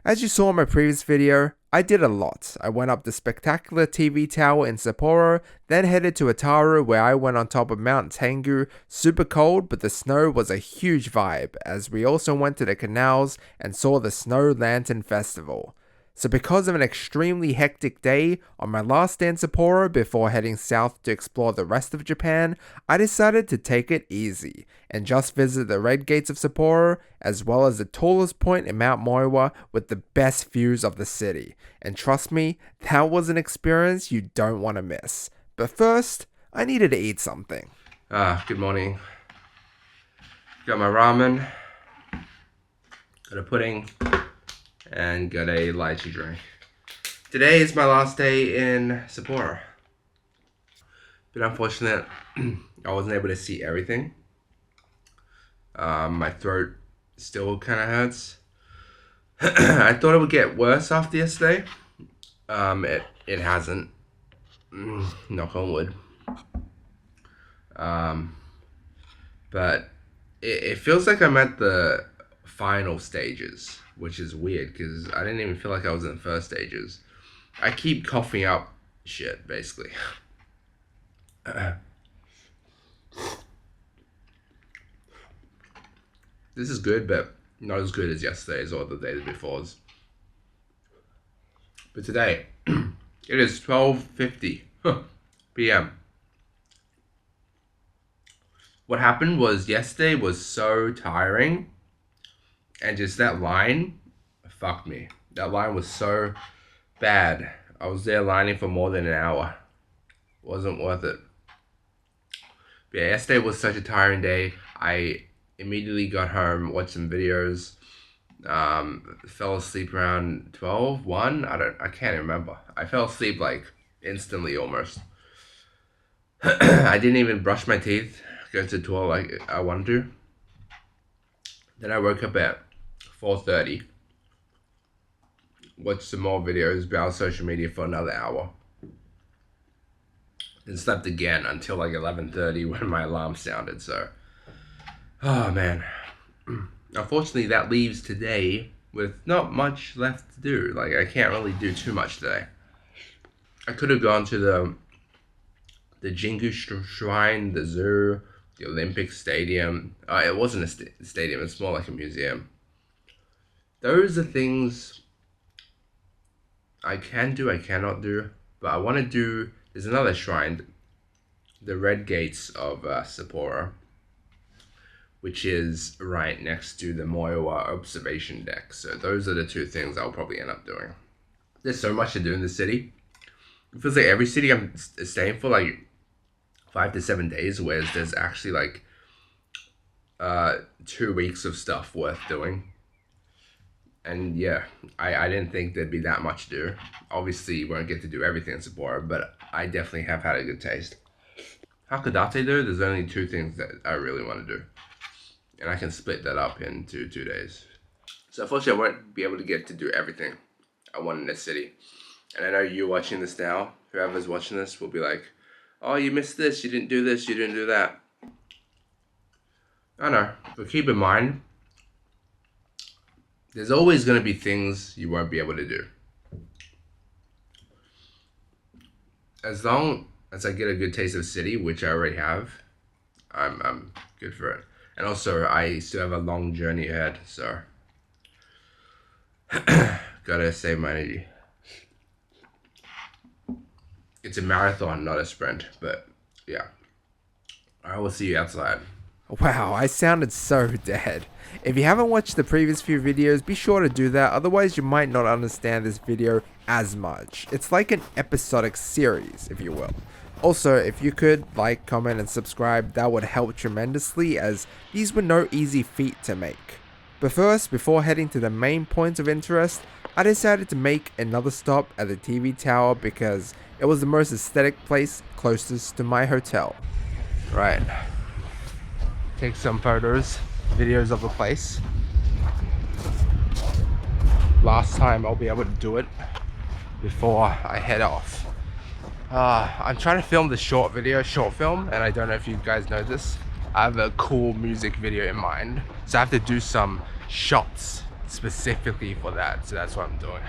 As you saw in my previous video, I did a lot. I went up the spectacular TV tower in Sapporo, then headed to Otaru where I went on top of Mount Tengu, super cold but the snow was a huge vibe, as we also went to the canals and saw the Snow Lantern Festival. So because of an extremely hectic day, on my last day in Sapporo before heading south to explore the rest of Japan, I decided to take it easy, and just visit the Red Gates of Sapporo, as well as the tallest point in Mt Moiwa with the best views of the city. And trust me, that was an experience you don't want to miss. But first, I needed to eat something. Good morning. Got my ramen, got a pudding, and got a lychee drink. Today is my last day in Sapporo. Bit unfortunate, I wasn't able to see everything. My throat still kind of hurts. I thought it would get worse after yesterday. It hasn't. Knock on wood. But it feels like I'm at the final stages, which is weird because I didn't even feel like I was in the first stages. I keep coughing up shit, basically. This is good, but not as good as yesterday's or the days before's. But today, it is 12:50 p.m. What happened was yesterday was so tiring, and just that line fucked me. That line was so bad. I was there lining for more than an hour. Wasn't worth it. But yeah, yesterday was such a tiring day. I immediately got home, watched some videos, fell asleep around 12, 1. I can't remember. I fell asleep like instantly almost. I didn't even brush my teeth, go to the toilet like I wanted to. Then I woke up at 4:30, watched some more videos, browsed social media for another hour, then slept again until like 11:30 when my alarm sounded. So, oh man. Unfortunately, that leaves today with not much left to do. Like, I can't really do too much today. I could have gone to the Jingu Shrine, the zoo, the Olympic Stadium. It wasn't a stadium, it's more like a museum. Those are things I can do, I cannot do. But I want to do, there's another shrine, the Red Gates of Sapporo, which is right next to the Moiwa observation deck. So those are the two things I'll probably end up doing. There's so much to do in the city. It feels like every city I'm staying for like 5 to 7 days, whereas there's actually like 2 weeks of stuff worth doing. And yeah, I didn't think there'd be that much to do. Obviously, you won't get to do everything in Sapporo, but I definitely have had a good taste. Hakodate though, there's only 2 things that I really want to do. And I can split that up into 2 days. So unfortunately, I won't be able to get to do everything I want in this city. And I know you watching this now, whoever's watching this will be like, oh, you missed this, you didn't do this, you didn't do that. I know, but keep in mind, there's always going to be things you won't be able to do. As long as I get a good taste of the city, which I already have, I'm good for it. And also, I still have a long journey ahead, so gotta save my energy. It's a marathon, not a sprint, but yeah. I will see you outside. Wow, I sounded so dead. If you haven't watched the previous few videos, be sure to do that, otherwise you might not understand this video as much. It's like an episodic series, if you will. Also, if you could like, comment, and subscribe, that would help tremendously, as these were no easy feat to make. But first, before heading to the main points of interest, I decided to make another stop at the TV tower because it was the most aesthetic place closest to my hotel. Right. Take some photos, videos of the place. Last time I'll be able to do it before I head off. I'm trying to film the short film, and I don't know if you guys know this. I have a cool music video in mind, so I have to do some shots specifically for that, so that's what I'm doing.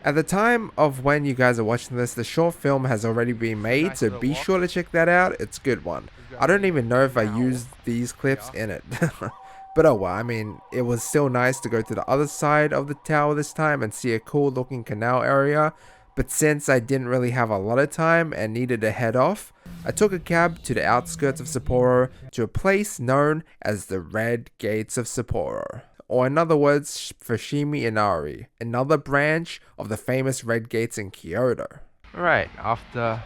At the time of when you guys are watching this, the short film has already been made, so be sure to check that out. It's a good one. I don't even know if I used these clips in it. But oh well, I mean, it was still nice to go to the other side of the tower this time and see a cool looking canal area. But since I didn't really have a lot of time and needed to head off, I took a cab to the outskirts of Sapporo to a place known as the Red Gates of Sapporo. Or in other words, Fushimi Inari, another branch of the famous Red Gates in Kyoto. Alright, after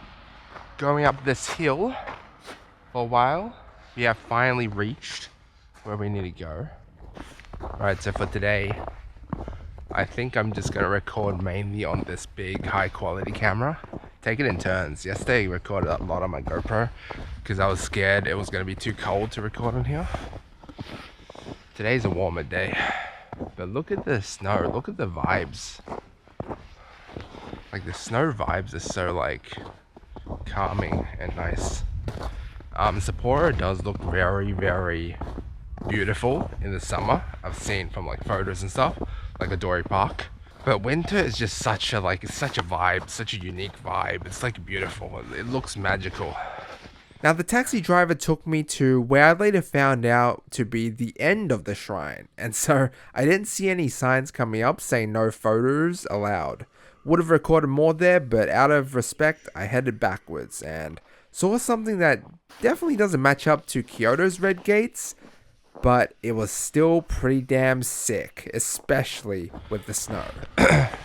going up this hill for a while, we have finally reached where we need to go. Alright, so for today, I think I'm just going to record mainly on this big high quality camera. Take it in turns. Yesterday I recorded a lot on my GoPro because I was scared it was going to be too cold to record on here. Today's a warmer day, but look at the snow, look at the vibes. Like the snow vibes are so like calming and nice. Sapporo does look very, very beautiful in the summer. I've seen from like photos and stuff, like Adori Park. But winter is just such a it's such a vibe, such a unique vibe. It's like beautiful. It looks magical. Now the taxi driver took me to where I later found out to be the end of the shrine, and so I didn't see any signs coming up saying no photos allowed. Would have recorded more there, but out of respect I headed backwards and saw something that definitely doesn't match up to Kyoto's Red Gates, but it was still pretty damn sick, especially with the snow.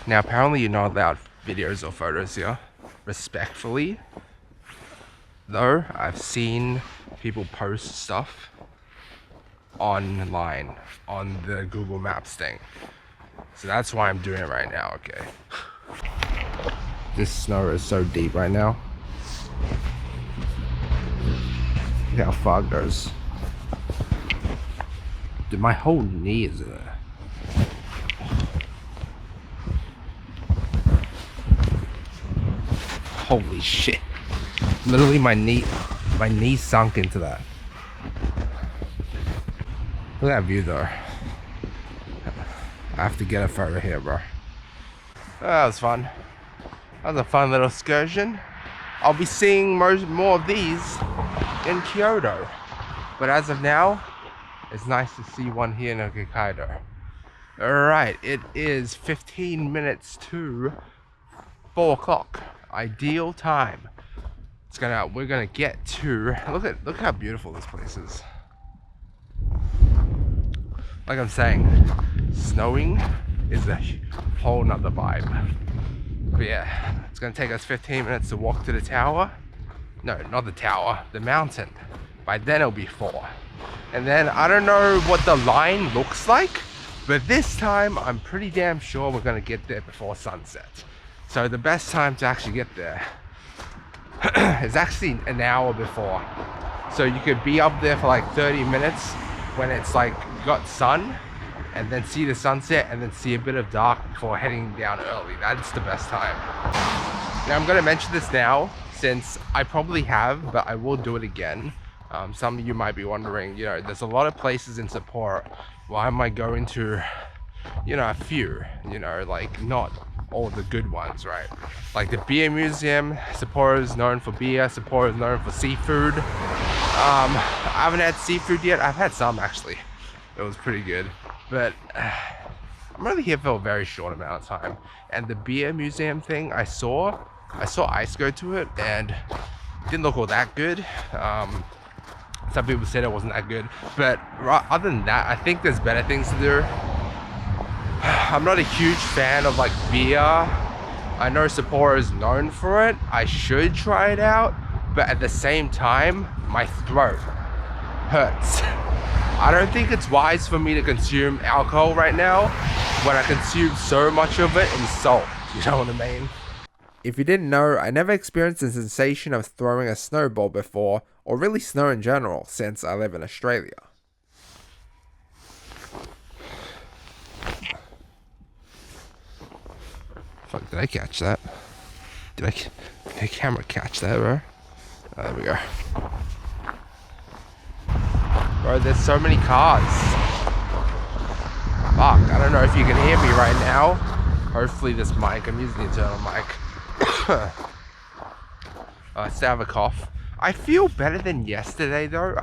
Now apparently you're not allowed videos or photos here, respectfully. Though I've seen people post stuff online on the Google Maps thing, so that's why I'm doing it right now. Okay, this snow is so deep right now. Look how far it goes. Dude, my whole knee is in there. Holy shit. Literally my knee sunk into that. Look at that view though. I have to get a photo here, bro. That was fun. That was a fun little excursion. I'll be seeing more of these in Kyoto. But as of now, it's nice to see one here in Hokkaido. Alright, it is 15 minutes to 4 o'clock. Ideal time. We're gonna get to look how beautiful this place is. Like I'm saying, snowing is a whole nother vibe. But yeah, it's gonna take us 15 minutes to walk to the tower. No, not the tower, the mountain. By then it'll be 4. And then I don't know what the line looks like, but this time I'm pretty damn sure we're gonna get there before sunset. So the best time to actually get there is actually an hour before. So you could be up there for like 30 minutes when it's like got sun, and then see the sunset and then see a bit of dark before heading down early. That's the best time. Now I'm gonna mention this now since I probably have, but I will do it again. Some of you might be wondering, you know, there's a lot of places in Sapporo. Why am I going to, you know, a few, you know, like not all the good ones, right? Like the beer museum. Sapporo is known for beer. Sapporo is known for seafood. I haven't had seafood yet. I've had some actually. It was pretty good, but I'm only here for a very short amount of time. And the beer museum thing, I saw Ice go to it and it didn't look all that good. Some people said it wasn't that good, but other than that, I think there's better things to do. I'm not a huge fan of like beer. I know Sapporo is known for it. I should try it out, but at the same time, my throat hurts. I don't think it's wise for me to consume alcohol right now when I consume so much of it in salt. You know what I mean? If you didn't know, I never experienced the sensation of throwing a snowball before, or really snow in general, since I live in Australia. Fuck, did I catch that? Did the camera catch that, bro? Oh, there we go. Bro, there's so many cars. Fuck, I don't know if you can hear me right now. Hopefully this mic, I'm using the internal mic. I still have a cough. I feel better than yesterday though.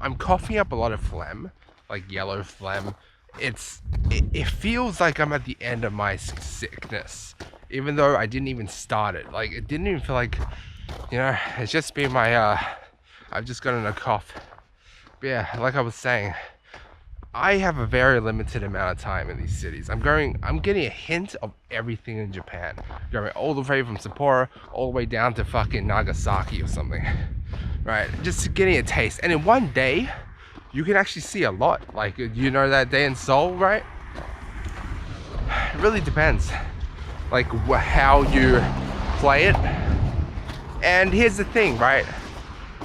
I'm coughing up a lot of phlegm, like yellow phlegm. It feels like I'm at the end of my sickness, even though I didn't even start it. Like it didn't even feel like, it's just been my, I've just gotten a cough. But yeah, like I was saying, I have a very limited amount of time in these cities. I'm getting a hint of everything in Japan. Going all the way from Sapporo all the way down to fucking Nagasaki or something. Right, just getting a taste. And in one day, you can actually see a lot. Like, that day in Seoul, right? It really depends. Like, how you play it. And here's the thing, right?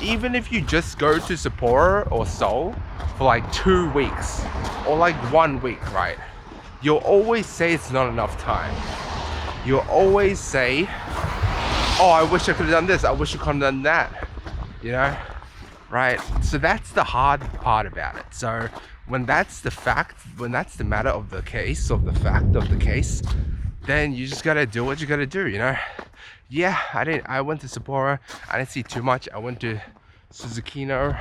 Even if you just go to Sapporo or Seoul for like 2 weeks or like 1 week, right? You'll always say it's not enough time. You'll always say, oh, I wish I could have done this. I wish I could have done that, right? So that's the hard part about it. So when that's the matter of the case, then you just gotta do what you gotta do, Yeah, I went to Sapporo. I didn't see too much. I went to Susukino.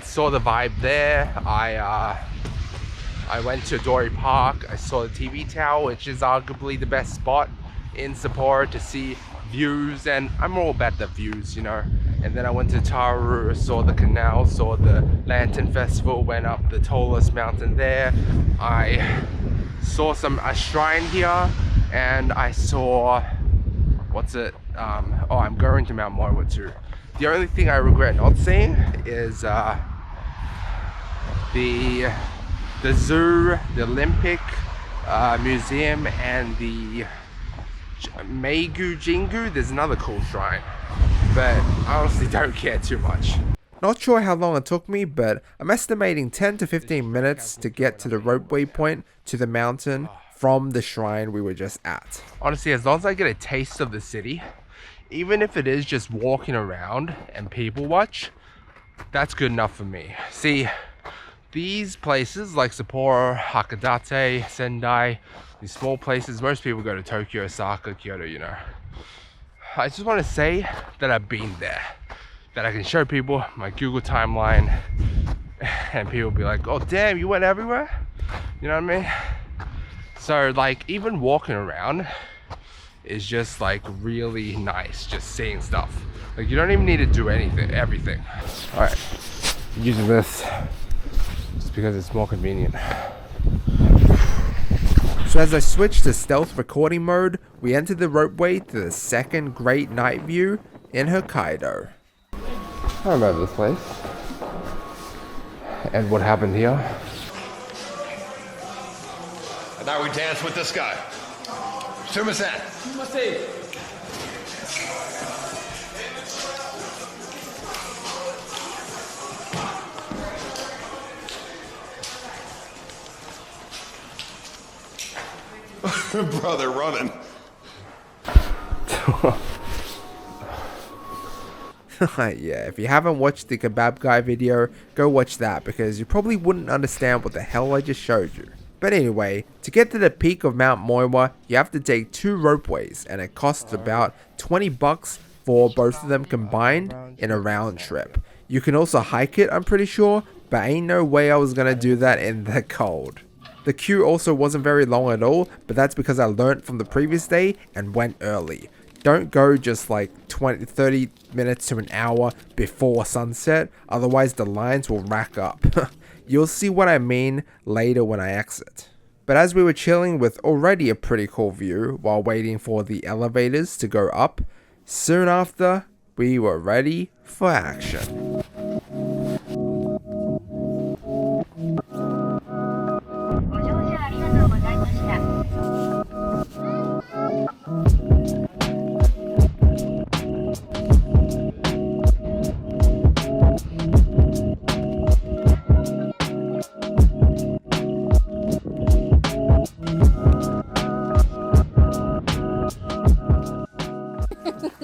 Saw the vibe there. I went to Dory Park. I saw the TV tower, which is arguably the best spot in Sapporo to see views, and I'm all about the views, And then I went to Taru, saw the canal, saw the Lantern Festival, went up the tallest mountain there. I saw a shrine here, and I saw, I'm going to Mt Moiwa too. The only thing I regret not seeing is the zoo, the Olympic Museum, and the Meigu Jingu. There's another cool shrine, but I honestly don't care too much. Not sure how long it took me, but I'm estimating 10 to 15 minutes to get to the ropeway point to the mountain from the shrine we were just at. Honestly, as long as I get a taste of the city, even if it is just walking around and people watch, that's good enough for me. See, these places like Sapporo, Hakodate, Sendai, these small places, most people go to Tokyo, Osaka, Kyoto, I just want to say that I've been there, that I can show people my Google timeline, and people be like, oh damn, you went everywhere? You know what I mean? So like, even walking around is just like really nice, just seeing stuff. Like, you don't even need to do everything. All right, using this just because it's more convenient. So as I switched to stealth recording mode, we entered the ropeway to the second great night view in Hokkaido. I remember this place. And what happened here. And now we dance with this guy. Sumimasen. Brother running. Yeah, if you haven't watched the kebab guy video, go watch that because you probably wouldn't understand what the hell I just showed you. But anyway, to get to the peak of Mt Moiwa, you have to take 2 ropeways, and it costs about 20 bucks for both of them combined in a round trip. You can also hike it, I'm pretty sure, but ain't no way I was gonna do that in the cold. The queue also wasn't very long at all, but that's because I learnt from the previous day and went early. Don't go just like 30 minutes to an hour before sunset, otherwise the lines will rack up. You'll see what I mean later when I exit. But as we were chilling with already a pretty cool view while waiting for the elevators to go up, soon after, we were ready for action.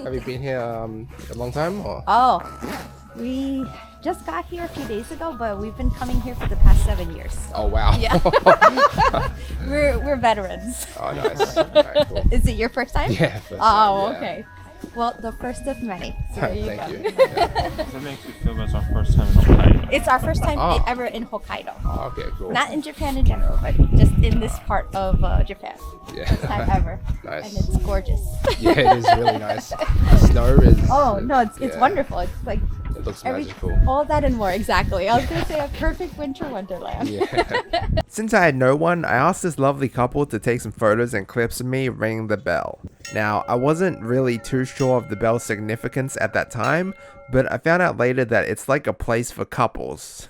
Have you been here a long time? Or? Oh, we just got here a few days ago, but we've been coming here for the past 27 years. Oh wow. Yeah. we're veterans. Oh nice. Alright, cool. Is it your first time? Yeah. First Oh, time, yeah. okay. Well, the first of many. So there you Thank go. you. Yeah. Does it make you feel it's our first time in Hokkaido? It's our first time Oh. ever in Hokkaido. Oh, okay, cool. Not in Japan in general, but just in this part of Japan. Yeah. First time ever. Nice. And it's gorgeous. Yeah, it is really nice. The snow is. Oh no, it's yeah, wonderful. It's like It looks magical. all that and more. Exactly. I was gonna say a perfect winter wonderland. Yeah. Since I had no one, I asked this lovely couple to take some photos and clips of me ringing the bell. Now, I wasn't really too sure of the bell's significance at that time, but I found out later that it's like a place for couples.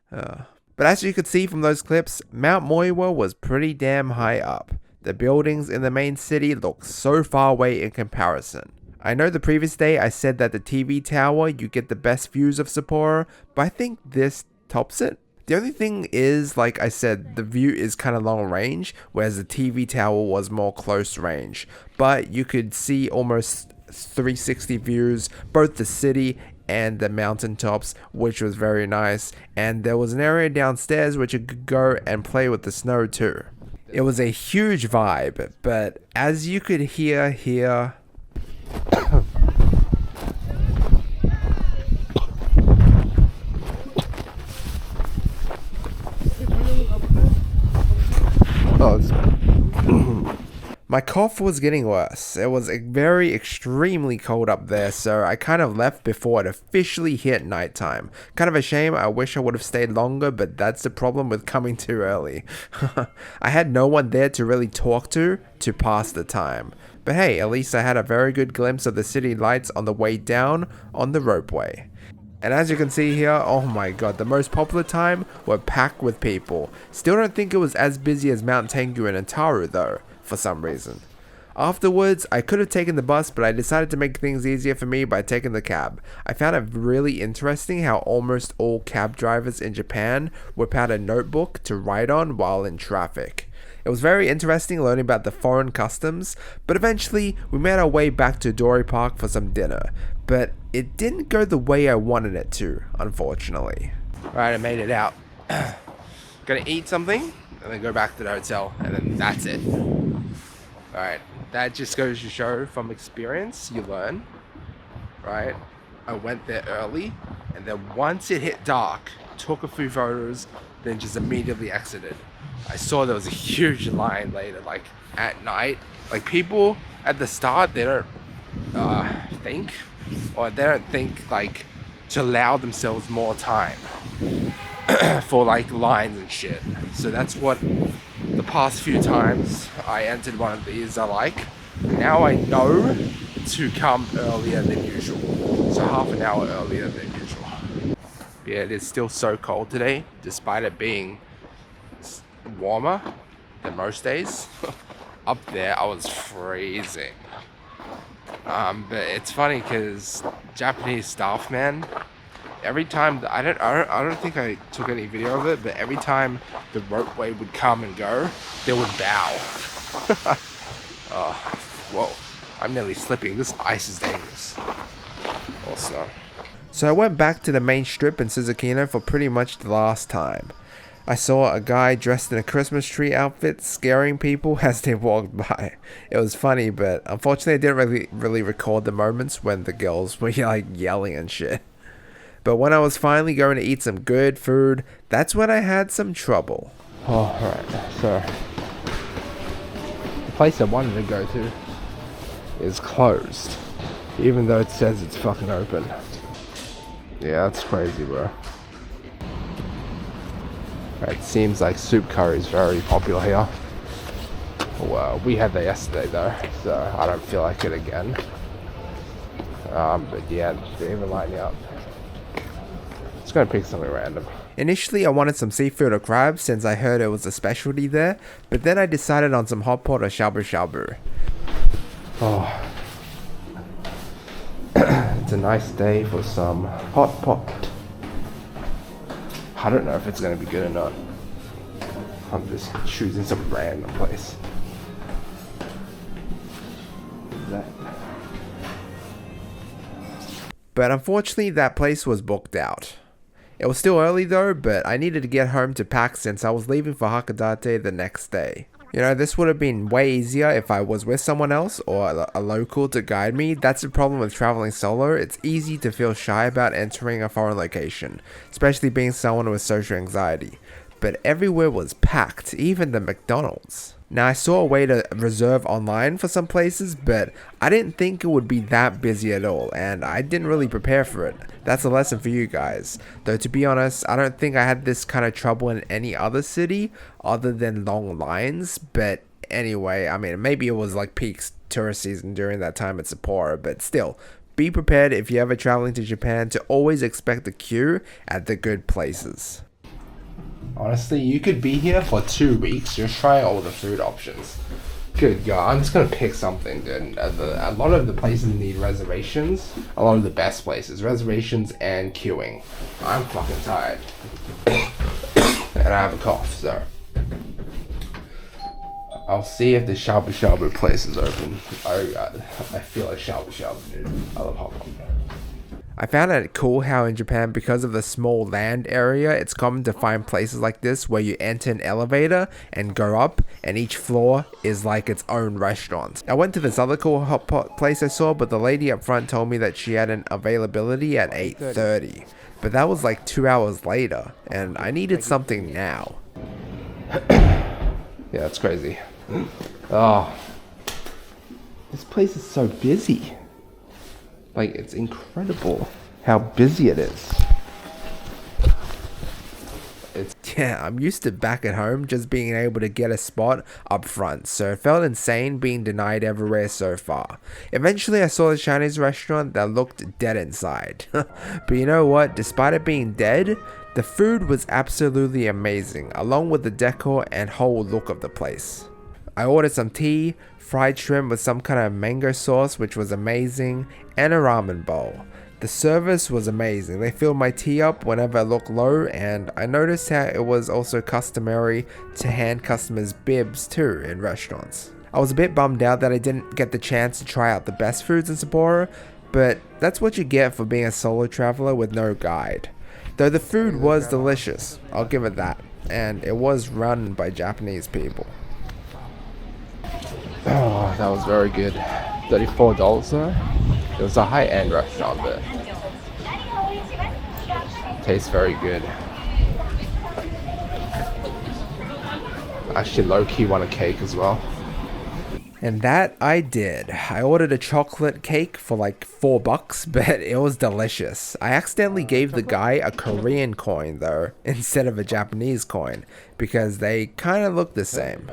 But as you could see from those clips, Mt Moiwa was pretty damn high up. The buildings in the main city look so far away in comparison. I know the previous day I said that the TV tower you get the best views of Sapporo, but I think this tops it. The only thing is, like I said, the view is kind of long range, whereas the TV tower was more close range. But you could see almost 360 views, both the city and the mountaintops, which was very nice. And there was an area downstairs which you could go and play with the snow too. It was a huge vibe, but as you could hear here, my cough was getting worse. It was very extremely cold up there, so I kind of left before it officially hit nighttime. Kind of a shame. I wish I would have stayed longer, but that's the problem with coming too early. I had no one there to really talk to pass the time. But hey, at least I had a very good glimpse of the city lights on the way down on the ropeway. And as you can see here, oh my god, the most popular time were packed with people. Still don't think it was as busy as Mount Tengu and Inari though, for some reason. Afterwards, I could have taken the bus, but I decided to make things easier for me by taking the cab. I found it really interesting how almost all cab drivers in Japan whip out a notebook to write on while in traffic. It was very interesting learning about the foreign customs, but eventually we made our way back to Dory Park for some dinner. But it didn't go the way I wanted it to, unfortunately. Alright, I made it out. Gonna eat something, and then go back to the hotel, and then that's it. Alright, that just goes to show from experience, you learn. Right? I went there early, and then once it hit dark, took a few photos, then just immediately exited. I saw there was a huge line later, like at night. Like people at the start, they don't think like to allow themselves more time for like lines and shit. So that's what the past few times I entered one of these are like. Now I know to come earlier than usual. So half an hour earlier than usual. Yeah, it is still so cold today, despite it being warmer than most days. Up there I was freezing. But it's funny because Japanese staff, man, every time I don't think I took any video of it, but every time the ropeway would come and go, they would bow. Oh, whoa, I'm nearly slipping. This ice is dangerous. Or snow. So I went back to the main strip in Susukino for pretty much the last time. I saw a guy dressed in a Christmas tree outfit scaring people as they walked by. It was funny, but unfortunately I didn't really record the moments when the girls were like yelling and shit. But when I was finally going to eat some good food, that's when I had some trouble. Oh, right. So the place I wanted to go to is closed, even though it says it's fucking open. Yeah, that's crazy, bro. It seems like soup curry is very popular here. Well, we had that yesterday though, so I don't feel like it again. But yeah, they're even lighting up. Just gonna pick something random. Initially, I wanted some seafood or crab since I heard it was a specialty there, but then I decided on some hot pot or shabu shabu. Oh. It's a nice day for some hot pot. I don't know if it's going to be good or not. I'm just choosing some random place. But unfortunately that place was booked out. It was still early though, but I needed to get home to pack since I was leaving for Hakodate the next day. You know, this would have been way easier if I was with someone else or a local to guide me. That's the problem with traveling solo. It's easy to feel shy about entering a foreign location, especially being someone with social anxiety. But everywhere was packed, even the McDonald's. Now, I saw a way to reserve online for some places, but I didn't think it would be that busy at all, and I didn't really prepare for it. That's a lesson for you guys. Though, to be honest, I don't think I had this kind of trouble in any other city other than long lines, but anyway, I mean, maybe it was like peak tourist season during that time at Sapporo, but still, be prepared if you're ever traveling to Japan to always expect a queue at the good places. Honestly, you could be here for 2 weeks just trying all the food options. Good God, I'm just gonna pick something, dude. A lot of the places need reservations. A lot of the best places, reservations and queuing. I'm fucking tired. And I have a cough, so. I'll see if the shabu shabu place is open. I feel like shabu shabu, dude. I love hot dog. I found it cool how in Japan, because of the small land area, it's common to find places like this where you enter an elevator and go up, and each floor is like its own restaurant. I went to this other cool hot pot place I saw, but the lady up front told me that she had an availability at 8:30. But that was like 2 hours later, and I needed something now. Yeah, that's crazy. Oh, this place is so busy. Like, it's incredible how busy it is. Yeah, I'm used to back at home just being able to get a spot up front, so it felt insane being denied everywhere so far. Eventually I saw a Chinese restaurant that looked dead inside. But you know what, despite it being dead, the food was absolutely amazing, along with the decor and whole look of the place. I ordered some tea, fried shrimp with some kind of mango sauce, which was amazing, and a ramen bowl. The service was amazing. They filled my tea up whenever I looked low, and I noticed how it was also customary to hand customers bibs too in restaurants. I was a bit bummed out that I didn't get the chance to try out the best foods in Sapporo, but that's what you get for being a solo traveler with no guide. Though the food was delicious, I'll give it that, and it was run by Japanese people. Oh, that was very good. $34 though. It was a high-end restaurant, but tastes very good. Actually, low-key want a cake as well. And that I did. I ordered a chocolate cake for like $4, but it was delicious. I accidentally gave the guy a Korean coin though, instead of a Japanese coin, because they kind of look the same.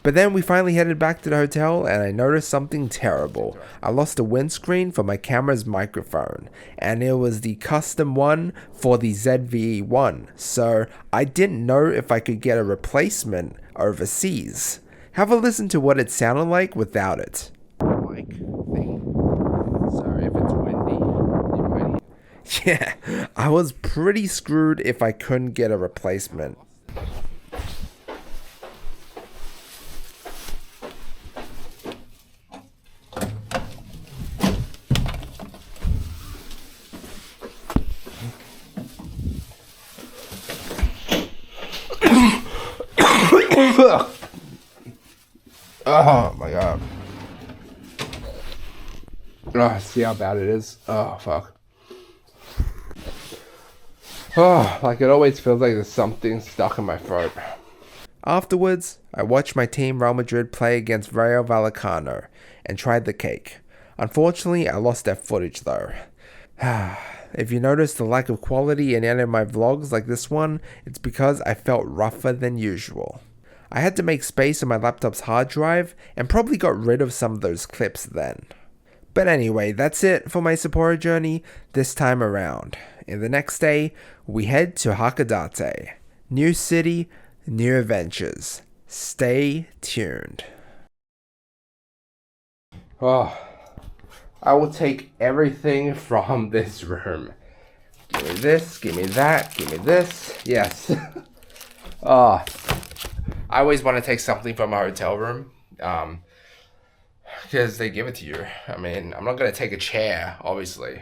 But then we finally headed back to the hotel, and I noticed something terrible. I lost a windscreen for my camera's microphone, and it was the custom one for the ZV-1, so I didn't know if I could get a replacement overseas. Have a listen to what it sounded like without it. Mic thing. Sorry if it's windy. You might hear. Yeah, I was pretty screwed if I couldn't get a replacement. Oh my god. Oh, see how bad it is? Oh, fuck. Oh, like it always feels like there's something stuck in my throat. Afterwards, I watched my team Real Madrid play against Rayo Vallecano and tried the cake. Unfortunately, I lost that footage though. If you notice the lack of quality in any of my vlogs like this one, it's because I felt rougher than usual. I had to make space on my laptop's hard drive and probably got rid of some of those clips then. But anyway, that's it for my Sapporo journey this time around. In the next day, we head to Hakodate. New city, new adventures. Stay tuned. Oh, I will take everything from this room. Give me this, give me that, give me this. Yes. Oh, I always want to take something from a hotel room. Because they give it to you. I mean, I'm not going to take a chair, obviously.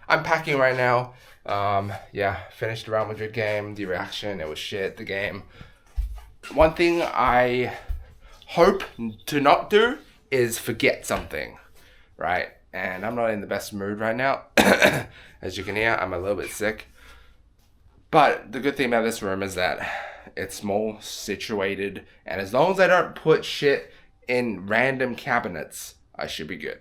I'm packing right now. Yeah, finished the Real Madrid game. The reaction, it was shit. The game. One thing I hope to not do is forget something, right? And I'm not in the best mood right now. As you can hear, I'm a little bit sick. But the good thing about this room is that it's small, situated, and as long as I don't put shit in random cabinets, I should be good.